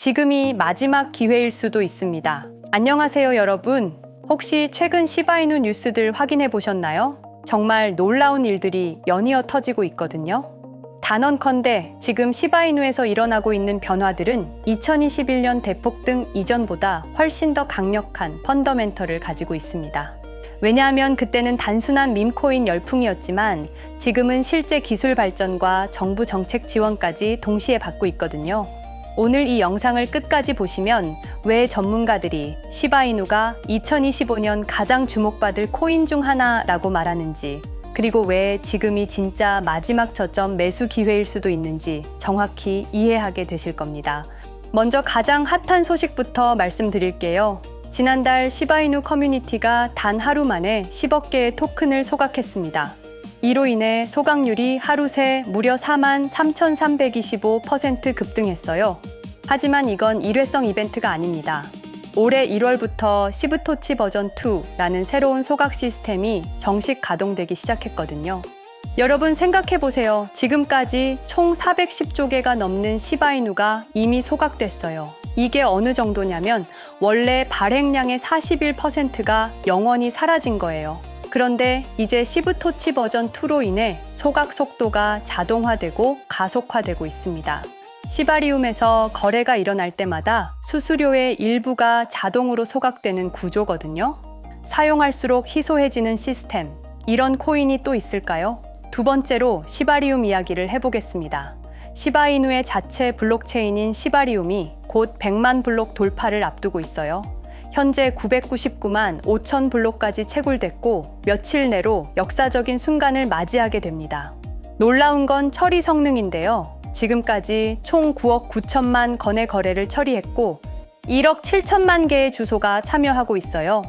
지금이 마지막 기회일 수도 있습니다. 안녕하세요, 여러분. 혹시 최근 시바이누 뉴스들 확인해 보셨나요? 정말 놀라운 일들이 연이어 터지고 있거든요. 단언컨대 지금 시바이누에서 일어나고 있는 변화들은 2021년 대폭등 이전보다 훨씬 더 강력한 펀더멘털을 가지고 있습니다. 왜냐하면 그때는 단순한 밈코인 열풍이었지만 지금은 실제 기술 발전과 정부 정책 지원까지 동시에 받고 있거든요. 오늘 이 영상을 끝까지 보시면 왜 전문가들이 시바이누가 2025년 가장 주목받을 코인 중 하나라고 말하는지, 그리고 왜 지금이 진짜 마지막 저점 매수 기회일 수도 있는지 정확히 이해하게 되실 겁니다. 먼저 가장 핫한 소식부터 말씀드릴게요. 지난달 시바이누 커뮤니티가 단 하루 만에 10억 개의 토큰을 소각했습니다. 이로 인해 소각률이 하루 새 무려 43,325% 급등했어요. 하지만 이건 일회성 이벤트가 아닙니다. 올해 1월부터 시브토치 버전 2라는 새로운 소각 시스템이 정식 가동되기 시작했거든요. 여러분 생각해보세요. 지금까지 총 410조 개가 넘는 시바이누가 이미 소각됐어요. 이게 어느 정도냐면 원래 발행량의 41%가 영원히 사라진 거예요. 그런데 이제 시브토치 버전 2로 인해 소각 속도가 자동화되고 가속화되고 있습니다. 시바리움에서 거래가 일어날 때마다 수수료의 일부가 자동으로 소각되는 구조거든요. 사용할수록 희소해지는 시스템, 이런 코인이 또 있을까요? 두 번째로 시바리움 이야기를 해보겠습니다. 시바이누의 자체 블록체인인 시바리움이 곧 100만 블록 돌파를 앞두고 있어요. 현재 999만 5천 블록까지 채굴됐고 며칠 내로 역사적인 순간을 맞이하게 됩니다. 놀라운 건 처리 성능인데요. 지금까지 총 9억 9천만 건의 거래를 처리했고 1억 7천만 개의 주소가 참여하고 있어요.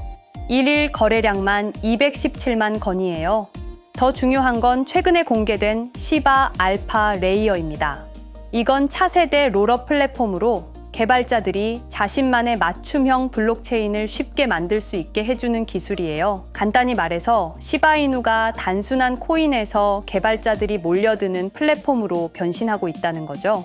1일 거래량만 217만 건이에요. 더 중요한 건 최근에 공개된 시바 알파 레이어입니다. 이건 차세대 롤업 플랫폼으로 개발자들이 자신만의 맞춤형 블록체인을 쉽게 만들 수 있게 해주는 기술이에요. 간단히 말해서 시바이누가 단순한 코인에서 개발자들이 몰려드는 플랫폼으로 변신하고 있다는 거죠.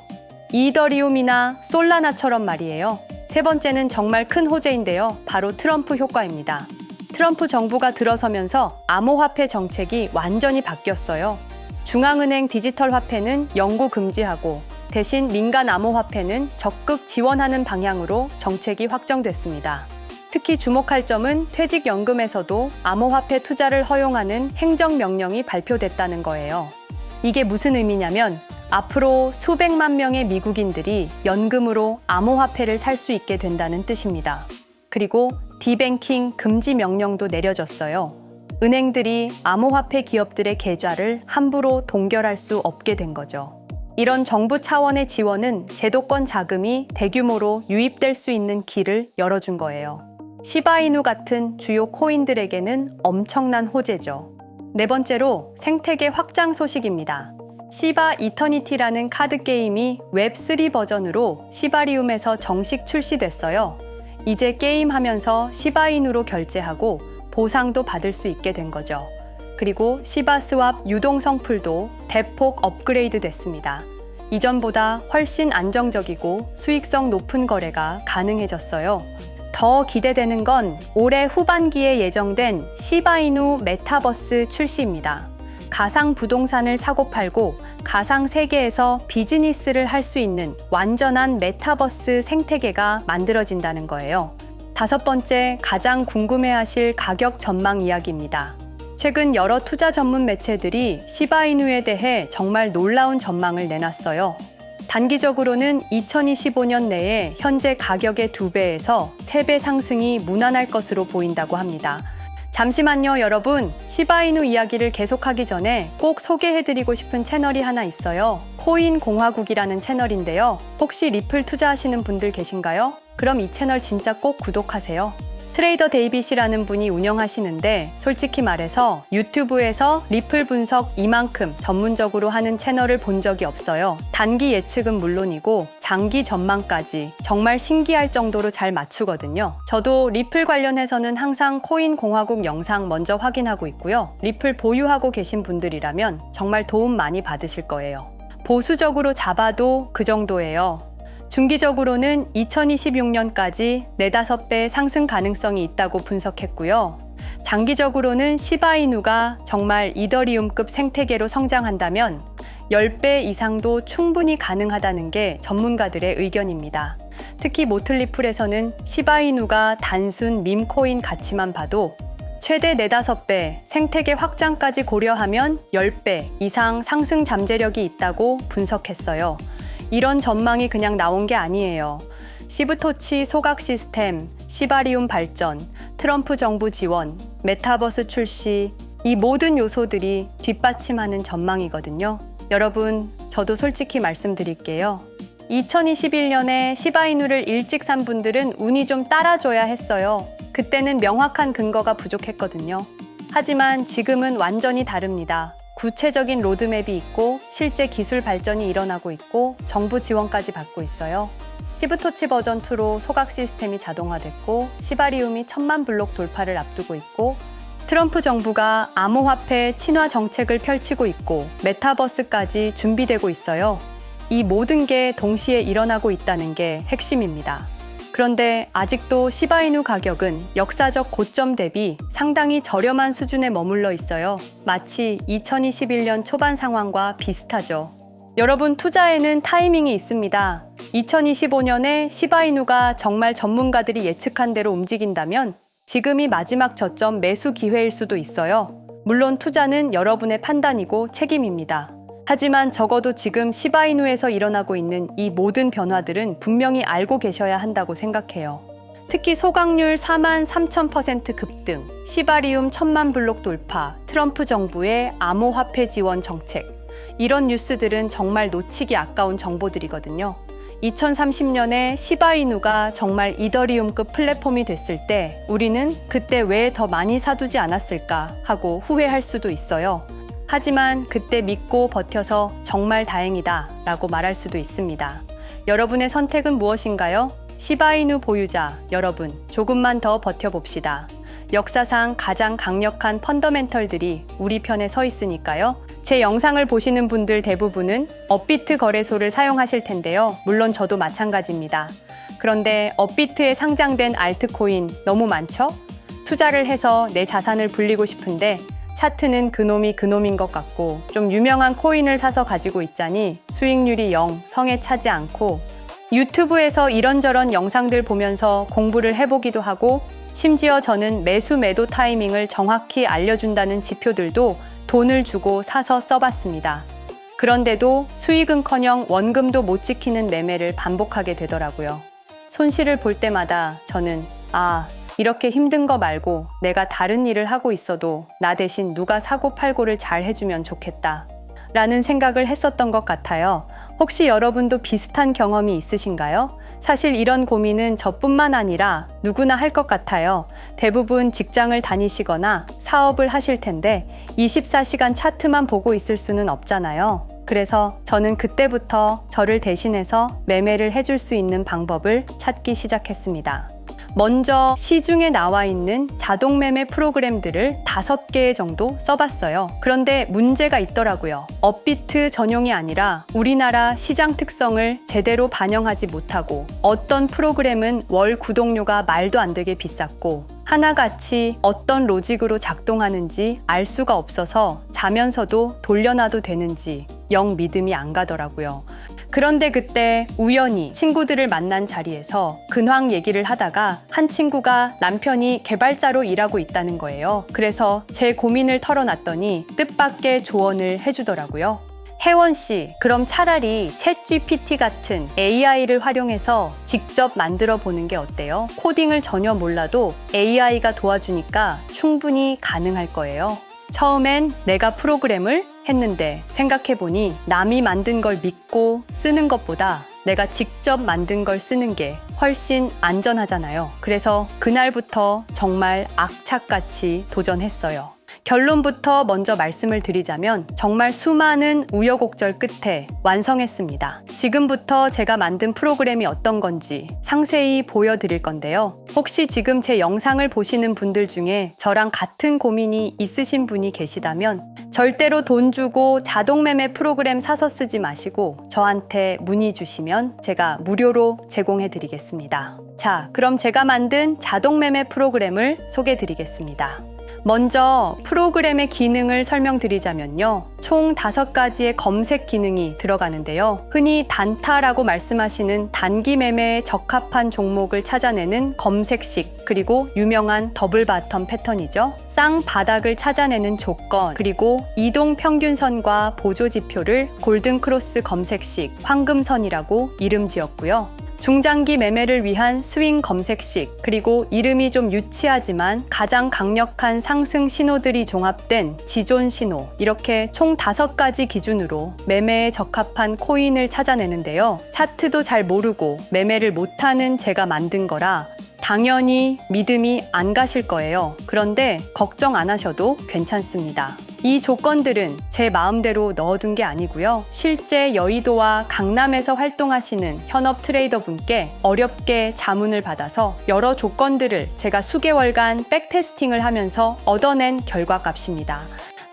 이더리움이나 솔라나처럼 말이에요. 세 번째는 정말 큰 호재인데요. 바로 트럼프 효과입니다. 트럼프 정부가 들어서면서 암호화폐 정책이 완전히 바뀌었어요. 중앙은행 디지털 화폐는 영구 금지하고 대신 민간 암호화폐는 적극 지원하는 방향으로 정책이 확정됐습니다. 특히 주목할 점은 퇴직연금에서도 암호화폐 투자를 허용하는 행정명령이 발표됐다는 거예요. 이게 무슨 의미냐면 앞으로 수백만 명의 미국인들이 연금으로 암호화폐를 살 수 있게 된다는 뜻입니다. 그리고 디뱅킹 금지 명령도 내려졌어요. 은행들이 암호화폐 기업들의 계좌를 함부로 동결할 수 없게 된 거죠. 이런 정부 차원의 지원은 제도권 자금이 대규모로 유입될 수 있는 길을 열어준 거예요. 시바이누 같은 주요 코인들에게는 엄청난 호재죠. 네 번째로 생태계 확장 소식입니다. 시바 이터니티라는 카드 게임이 웹3 버전으로 시바리움에서 정식 출시됐어요. 이제 게임하면서 시바이누로 결제하고 보상도 받을 수 있게 된 거죠. 그리고 시바 스왑 유동성 풀도 대폭 업그레이드 됐습니다. 이전보다 훨씬 안정적이고 수익성 높은 거래가 가능해졌어요. 더 기대되는 건 올해 후반기에 예정된 시바이누 메타버스 출시입니다. 가상 부동산을 사고 팔고 가상 세계에서 비즈니스를 할 수 있는 완전한 메타버스 생태계가 만들어진다는 거예요. 다섯 번째, 가장 궁금해하실 가격 전망 이야기입니다. 최근 여러 투자 전문 매체들이 시바이누에 대해 정말 놀라운 전망을 내놨어요. 단기적으로는 2025년 내에 현재 가격의 2배에서 3배 상승이 무난할 것으로 보인다고 합니다. 잠시만요, 여러분. 시바이누 이야기를 계속하기 전에 꼭 소개해드리고 싶은 채널이 하나 있어요. 코인 공화국이라는 채널인데요. 혹시 리플 투자하시는 분들 계신가요? 그럼 이 채널 진짜 꼭 구독하세요. 트레이더 데이빗이라는 분이 운영하시는데 솔직히 말해서 유튜브에서 리플 분석 이만큼 전문적으로 하는 채널을 본 적이 없어요. 단기 예측은 물론이고 장기 전망까지 정말 신기할 정도로 잘 맞추거든요. 저도 리플 관련해서는 항상 코인 공화국 영상 먼저 확인하고 있고요. 리플 보유하고 계신 분들이라면 정말 도움 많이 받으실 거예요. 보수적으로 잡아도 그 정도예요. 중기적으로는 2026년까지 4-5배 상승 가능성이 있다고 분석했고요. 장기적으로는 시바이누가 정말 이더리움급 생태계로 성장한다면 10배 이상도 충분히 가능하다는 게 전문가들의 의견입니다. 특히 모틀리풀에서는 시바이누가 단순 밈코인 가치만 봐도 최대 4-5배 생태계 확장까지 고려하면 10배 이상 상승 잠재력이 있다고 분석했어요. 이런 전망이 그냥 나온 게 아니에요. 시브토치 소각 시스템, 시바리움 발전, 트럼프 정부 지원, 메타버스 출시, 이 모든 요소들이 뒷받침하는 전망이거든요. 여러분, 저도 솔직히 말씀드릴게요. 2021년에 시바이누를 일찍 산 분들은 운이 좀 따라줘야 했어요. 그때는 명확한 근거가 부족했거든요. 하지만 지금은 완전히 다릅니다. 구체적인 로드맵이 있고 실제 기술 발전이 일어나고 있고 정부 지원까지 받고 있어요. 시브토치 버전 2로 소각 시스템이 자동화됐고 시바리움이 1000만 블록 돌파를 앞두고 있고 트럼프 정부가 암호화폐 친화 정책을 펼치고 있고 메타버스까지 준비되고 있어요. 이 모든 게 동시에 일어나고 있다는 게 핵심입니다. 그런데 아직도 시바이누 가격은 역사적 고점 대비 상당히 저렴한 수준에 머물러 있어요. 마치 2021년 초반 상황과 비슷하죠. 여러분, 투자에는 타이밍이 있습니다. 2025년에 시바이누가 정말 전문가들이 예측한 대로 움직인다면 지금이 마지막 저점 매수 기회일 수도 있어요. 물론 투자는 여러분의 판단이고 책임입니다. 하지만 적어도 지금 시바이누에서 일어나고 있는 이 모든 변화들은 분명히 알고 계셔야 한다고 생각해요. 특히 소각률 43,000% 급등, 시바리움 1000만 블록 돌파, 트럼프 정부의 암호화폐 지원 정책, 이런 뉴스들은 정말 놓치기 아까운 정보들이거든요. 2030년에 시바이누가 정말 이더리움급 플랫폼이 됐을 때 우리는 그때 왜 더 많이 사두지 않았을까 하고 후회할 수도 있어요. 하지만 그때 믿고 버텨서 정말 다행이다 라고 말할 수도 있습니다. 여러분의 선택은 무엇인가요? 시바이누 보유자 여러분, 조금만 더 버텨봅시다. 역사상 가장 강력한 펀더멘털들이 우리 편에 서 있으니까요. 제 영상을 보시는 분들 대부분은 업비트 거래소를 사용하실 텐데요. 물론 저도 마찬가지입니다. 그런데 업비트에 상장된 알트코인 너무 많죠? 투자를 해서 내 자산을 불리고 싶은데 차트는 그놈이 그놈인 것 같고 좀 유명한 코인을 사서 가지고 있자니 수익률이 0, 성에 차지 않고 유튜브에서 이런저런 영상들 보면서 공부를 해보기도 하고 심지어 저는 매수 매도 타이밍을 정확히 알려준다는 지표들도 돈을 주고 사서 써봤습니다. 그런데도 수익은커녕 원금도 못 지키는 매매를 반복하게 되더라고요. 손실을 볼 때마다 저는 이렇게 힘든 거 말고 내가 다른 일을 하고 있어도 나 대신 누가 사고 팔고를 잘 해주면 좋겠다 라는 생각을 했었던 것 같아요. 혹시 여러분도 비슷한 경험이 있으신가요? 사실 이런 고민은 저뿐만 아니라 누구나 할 것 같아요. 대부분 직장을 다니시거나 사업을 하실 텐데 24시간 차트만 보고 있을 수는 없잖아요. 그래서 저는 그때부터 저를 대신해서 매매를 해줄 수 있는 방법을 찾기 시작했습니다. 먼저 시중에 나와 있는 자동 매매 프로그램들을 5개 정도 써봤어요. 그런데 문제가 있더라고요. 업비트 전용이 아니라 우리나라 시장 특성을 제대로 반영하지 못하고 어떤 프로그램은 월 구독료가 말도 안 되게 비쌌고 하나같이 어떤 로직으로 작동하는지 알 수가 없어서 자면서도 돌려놔도 되는지 영 믿음이 안 가더라고요. 그런데 그때 우연히 친구들을 만난 자리에서 근황 얘기를 하다가 한 친구가 남편이 개발자로 일하고 있다는 거예요. 그래서 제 고민을 털어놨더니 뜻밖의 조언을 해주더라고요. 혜원 씨, 그럼 차라리 챗GPT 같은 AI를 활용해서 직접 만들어 보는 게 어때요? 코딩을 전혀 몰라도 AI가 도와주니까 충분히 가능할 거예요. 처음엔 내가 프로그램을 했는데 생각해보니 남이 만든 걸 믿고 쓰는 것보다 내가 직접 만든 걸 쓰는 게 훨씬 안전하잖아요. 그래서 그날부터 정말 악착같이 도전했어요. 결론부터 먼저 말씀을 드리자면 정말 수많은 우여곡절 끝에 완성했습니다. 지금부터 제가 만든 프로그램이 어떤 건지 상세히 보여드릴 건데요. 혹시 지금 제 영상을 보시는 분들 중에 저랑 같은 고민이 있으신 분이 계시다면 절대로 돈 주고 자동매매 프로그램 사서 쓰지 마시고 저한테 문의 주시면 제가 무료로 제공해 드리겠습니다. 자, 그럼 제가 만든 자동매매 프로그램을 소개해 드리겠습니다. 먼저 프로그램의 기능을 설명드리자면요. 총 5가지의 검색 기능이 들어가는데요. 흔히 단타라고 말씀하시는 단기 매매에 적합한 종목을 찾아내는 검색식, 그리고 유명한 더블 바텀 패턴이죠. 쌍바닥을 찾아내는 조건, 그리고 이동 평균선과 보조 지표를 골든 크로스 검색식, 황금선이라고 이름 지었고요. 중장기 매매를 위한 스윙 검색식, 그리고 이름이 좀 유치하지만 가장 강력한 상승 신호들이 종합된 지존 신호, 이렇게 총 5가지 기준으로 매매에 적합한 코인을 찾아내는데요. 차트도 잘 모르고 매매를 못하는 제가 만든 거라 당연히 믿음이 안 가실 거예요. 그런데 걱정 안 하셔도 괜찮습니다. 이 조건들은 제 마음대로 넣어둔 게 아니고요. 실제 여의도와 강남에서 활동하시는 현업 트레이더 분께 어렵게 자문을 받아서 여러 조건들을 제가 수개월간 백테스팅을 하면서 얻어낸 결과값입니다.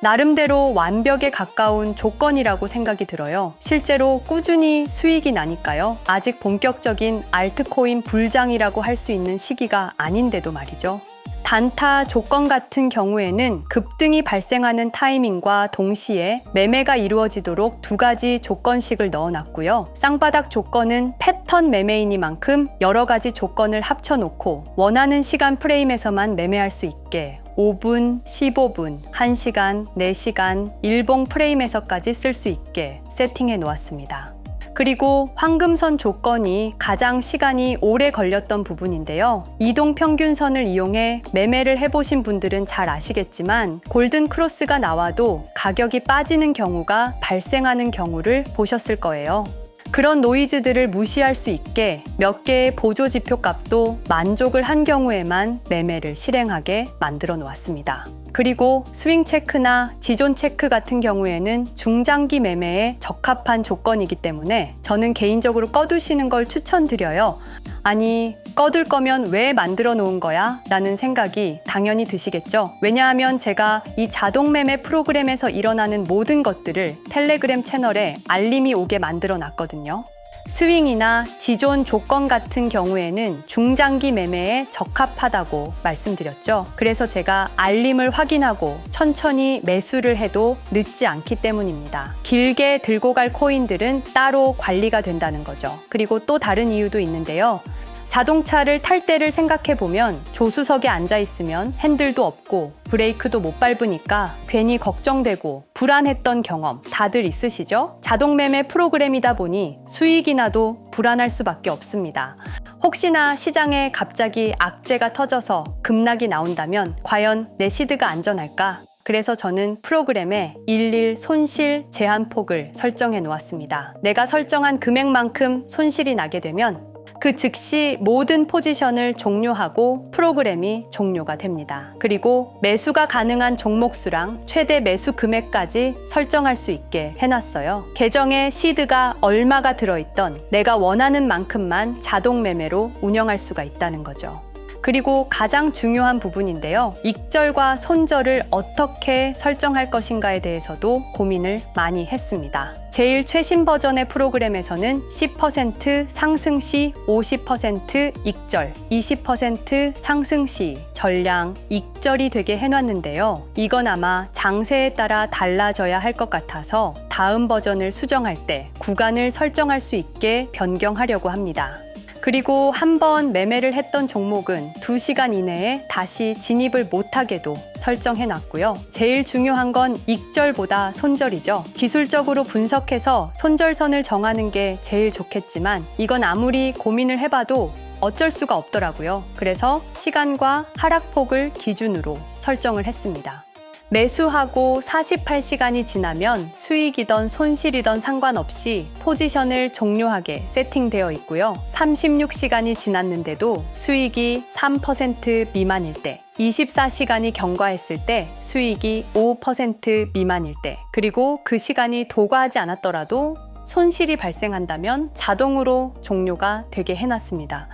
나름대로 완벽에 가까운 조건이라고 생각이 들어요. 실제로 꾸준히 수익이 나니까요. 아직 본격적인 알트코인 불장이라고 할 수 있는 시기가 아닌데도 말이죠. 단타 조건 같은 경우에는 급등이 발생하는 타이밍과 동시에 매매가 이루어지도록 2가지 조건식을 넣어놨고요. 쌍바닥 조건은 패턴 매매이니만큼 여러 가지 조건을 합쳐놓고 원하는 시간 프레임에서만 매매할 수 있게 5분, 15분, 1시간, 4시간, 일봉 프레임에서까지 쓸 수 있게 세팅해 놓았습니다. 그리고 황금선 조건이 가장 시간이 오래 걸렸던 부분인데요. 이동평균선을 이용해 매매를 해보신 분들은 잘 아시겠지만 골든 크로스가 나와도 가격이 빠지는 경우가 발생하는 경우를 보셨을 거예요. 그런 노이즈들을 무시할 수 있게 몇 개의 보조 지표 값도 만족을 한 경우에만 매매를 실행하게 만들어 놓았습니다. 그리고 스윙 체크나 지존 체크 같은 경우에는 중장기 매매에 적합한 조건이기 때문에 저는 개인적으로 꺼두시는 걸 추천드려요. 아니, 꺼둘 거면 왜 만들어 놓은 거야? 라는 생각이 당연히 드시겠죠. 왜냐하면 제가 이 자동매매 프로그램에서 일어나는 모든 것들을 텔레그램 채널에 알림이 오게 만들어 놨거든요. 스윙이나 지존 조건 같은 경우에는 중장기 매매에 적합하다고 말씀드렸죠. 그래서 제가 알림을 확인하고 천천히 매수를 해도 늦지 않기 때문입니다. 길게 들고 갈 코인들은 따로 관리가 된다는 거죠. 그리고 또 다른 이유도 있는데요. 자동차를 탈 때를 생각해보면 조수석에 앉아있으면 핸들도 없고 브레이크도 못 밟으니까 괜히 걱정되고 불안했던 경험 다들 있으시죠? 자동매매 프로그램이다 보니 수익이 나도 불안할 수밖에 없습니다. 혹시나 시장에 갑자기 악재가 터져서 급락이 나온다면 과연 내 시드가 안전할까? 그래서 저는 프로그램에 일일 손실 제한폭을 설정해 놓았습니다. 내가 설정한 금액만큼 손실이 나게 되면 그 즉시 모든 포지션을 종료하고 프로그램이 종료가 됩니다. 그리고 매수가 가능한 종목수랑 최대 매수 금액까지 설정할 수 있게 해놨어요. 계정에 시드가 얼마가 들어있던 내가 원하는 만큼만 자동 매매로 운영할 수가 있다는 거죠. 그리고 가장 중요한 부분인데요. 익절과 손절을 어떻게 설정할 것인가에 대해서도 고민을 많이 했습니다. 제일 최신 버전의 프로그램에서는 10% 상승 시 50% 익절, 20% 상승 시 전량 익절이 되게 해놨는데요. 이건 아마 장세에 따라 달라져야 할 것 같아서 다음 버전을 수정할 때 구간을 설정할 수 있게 변경하려고 합니다. 그리고 한번 매매를 했던 종목은 2시간 이내에 다시 진입을 못하게도 설정해놨고요. 제일 중요한 건 익절보다 손절이죠. 기술적으로 분석해서 손절선을 정하는 게 제일 좋겠지만 이건 아무리 고민을 해봐도 어쩔 수가 없더라고요. 그래서 시간과 하락폭을 기준으로 설정을 했습니다. 매수하고 48시간이 지나면 수익이던 손실이던 상관없이 포지션을 종료하게 세팅되어 있고요. 36시간이 지났는데도 수익이 3% 미만일 때, 24시간이 경과했을 때 수익이 5% 미만일 때, 그리고 그 시간이 도과하지 않았더라도 손실이 발생한다면 자동으로 종료가 되게 해놨습니다.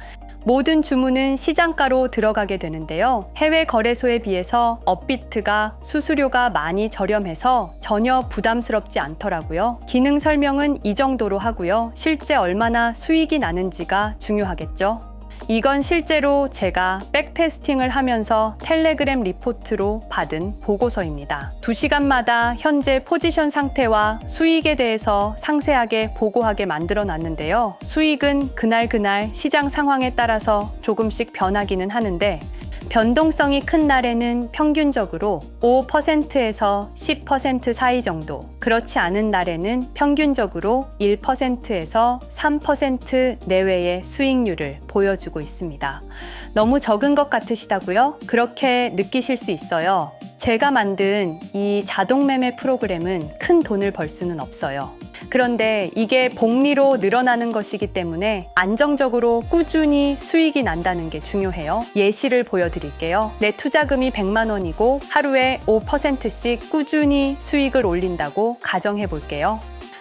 모든 주문은 시장가로 들어가게 되는데요. 해외 거래소에 비해서 업비트가 수수료가 많이 저렴해서 전혀 부담스럽지 않더라고요. 기능 설명은 이 정도로 하고요. 실제 얼마나 수익이 나는지가 중요하겠죠. 이건 실제로 제가 백테스팅을 하면서 텔레그램 리포트로 받은 보고서입니다. 2시간마다 현재 포지션 상태와 수익에 대해서 상세하게 보고하게 만들어 놨는데요. 수익은 그날 시장 상황에 따라서 조금씩 변하기는 하는데 변동성이 큰 날에는 평균적으로 5%에서 10% 사이 정도, 그렇지 않은 날에는 평균적으로 1%에서 3% 내외의 수익률을 보여주고 있습니다. 너무 적은 것 같으시다고요? 그렇게 느끼실 수 있어요. 제가 만든 이 자동 매매 프로그램은 큰 돈을 벌 수는 없어요. 그런데 이게 복리로 늘어나는 것이기 때문에 안정적으로 꾸준히 수익이 난다는 게 중요해요. 예시를 보여드릴게요. 내 투자금이 100만 원이고 하루에 5%씩 꾸준히 수익을 올린다고 가정해 볼게요.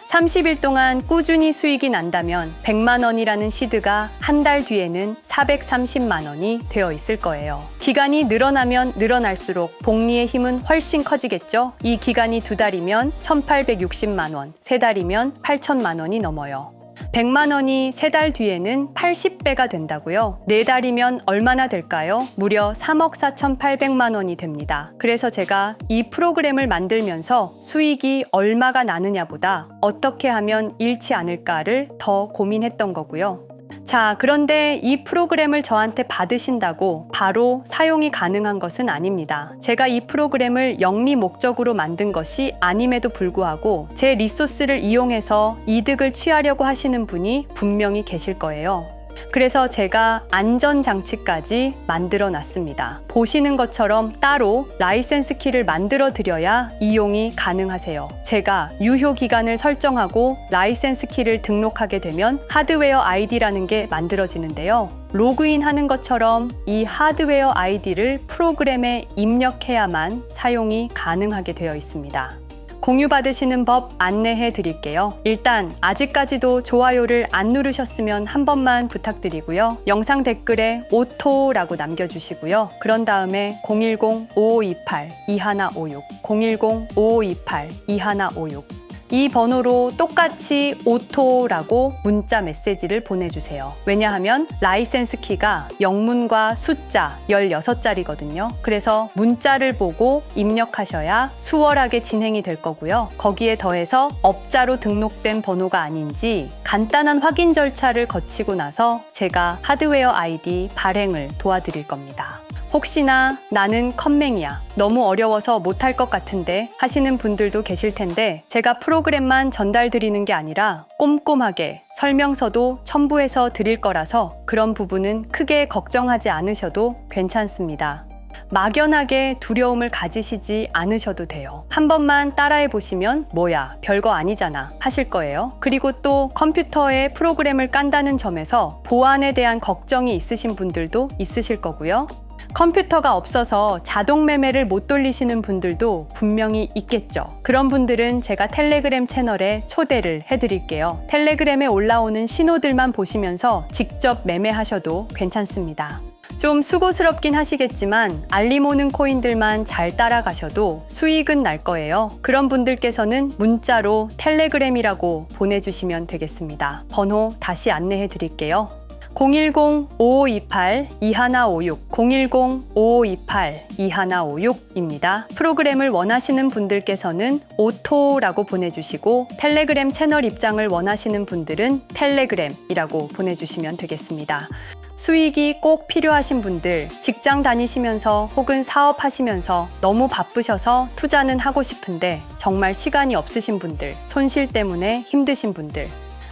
30일 동안 꾸준히 수익이 난다면 100만 원이라는 시드가 한 달 뒤에는 430만 원이 되어 있을 거예요. 기간이 늘어나면 늘어날수록 복리의 힘은 훨씬 커지겠죠? 이 기간이 2달이면 1,860만 원, 3달이면 8천만 원이 넘어요. 100만 원이 3달 뒤에는 80배가 된다고요? 4달이면 얼마나 될까요? 무려 3억 4,800만 원이 됩니다. 그래서 제가 이 프로그램을 만들면서 수익이 얼마가 나느냐보다 어떻게 하면 잃지 않을까를 더 고민했던 거고요. 자, 그런데 이 프로그램을 저한테 받으신다고 바로 사용이 가능한 것은 아닙니다. 제가 이 프로그램을 영리 목적으로 만든 것이 아님에도 불구하고 제 리소스를 이용해서 이득을 취하려고 하시는 분이 분명히 계실 거예요. 그래서 제가 안전장치까지 만들어 놨습니다. 보시는 것처럼 따로 라이센스 키를 만들어 드려야 이용이 가능하세요. 제가 유효 기간을 설정하고 라이센스 키를 등록하게 되면 하드웨어 아이디라는 게 만들어지는데요. 로그인 하는 것처럼 이 하드웨어 아이디를 프로그램에 입력해야만 사용이 가능하게 되어 있습니다. 공유받으시는 법 안내해 드릴게요. 일단 아직까지도 좋아요를 안 누르셨으면 한 번만 부탁드리고요. 영상 댓글에 오토라고 남겨주시고요. 그런 다음에 010-5528-2156 010-5528-2156 이 번호로 똑같이 오토라고 문자 메시지를 보내주세요. 왜냐하면 라이센스 키가 영문과 숫자 16자리거든요. 그래서 문자를 보고 입력하셔야 수월하게 진행이 될 거고요. 거기에 더해서 업자로 등록된 번호가 아닌지 간단한 확인 절차를 거치고 나서 제가 하드웨어 아이디 발행을 도와드릴 겁니다. 혹시나 나는 컴맹이야, 너무 어려워서 못할 것 같은데 하시는 분들도 계실 텐데 제가 프로그램만 전달 드리는 게 아니라 꼼꼼하게 설명서도 첨부해서 드릴 거라서 그런 부분은 크게 걱정하지 않으셔도 괜찮습니다. 막연하게 두려움을 가지시지 않으셔도 돼요. 한 번만 따라해 보시면 뭐야, 별거 아니잖아 하실 거예요. 그리고 또 컴퓨터에 프로그램을 깐다는 점에서 보안에 대한 걱정이 있으신 분들도 있으실 거고요. 컴퓨터가 없어서 자동 매매를 못 돌리시는 분들도 분명히 있겠죠. 그런 분들은 제가 텔레그램 채널에 초대를 해드릴게요. 텔레그램에 올라오는 신호들만 보시면서 직접 매매하셔도 괜찮습니다. 좀 수고스럽긴 하시겠지만 알림 오는 코인들만 잘 따라가셔도 수익은 날 거예요. 그런 분들께서는 문자로 텔레그램이라고 보내주시면 되겠습니다. 번호 다시 안내해 드릴게요. 010-5528-2156 010-5528-2156입니다. 프로그램을 원하시는 분들께서는 오토라고 보내주시고 텔레그램 채널 입장을 원하시는 분들은 텔레그램이라고 보내주시면 되겠습니다. 수익이 꼭 필요하신 분들, 직장 다니시면서 혹은 사업하시면서 너무 바쁘셔서 투자는 하고 싶은데 정말 시간이 없으신 분들, 손실 때문에 힘드신 분들,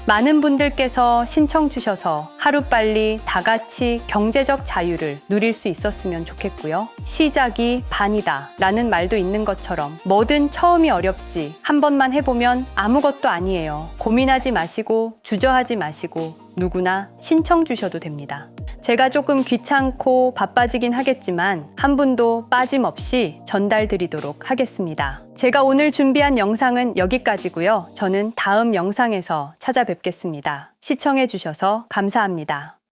많은 분들께서 신청 주셔서 하루빨리 다 같이 경제적 자유를 누릴 수 있었으면 좋겠고요. 시작이 반이다 라는 말도 있는 것처럼 뭐든 처음이 어렵지 한 번만 해보면 아무것도 아니에요. 고민하지 마시고 주저하지 마시고 누구나 신청 주셔도 됩니다. 제가 조금 귀찮고 바빠지긴 하겠지만 한 분도 빠짐없이 전달드리도록 하겠습니다. 제가 오늘 준비한 영상은 여기까지고요. 저는 다음 영상에서 찾아뵙겠습니다. 시청해 주셔서 감사합니다.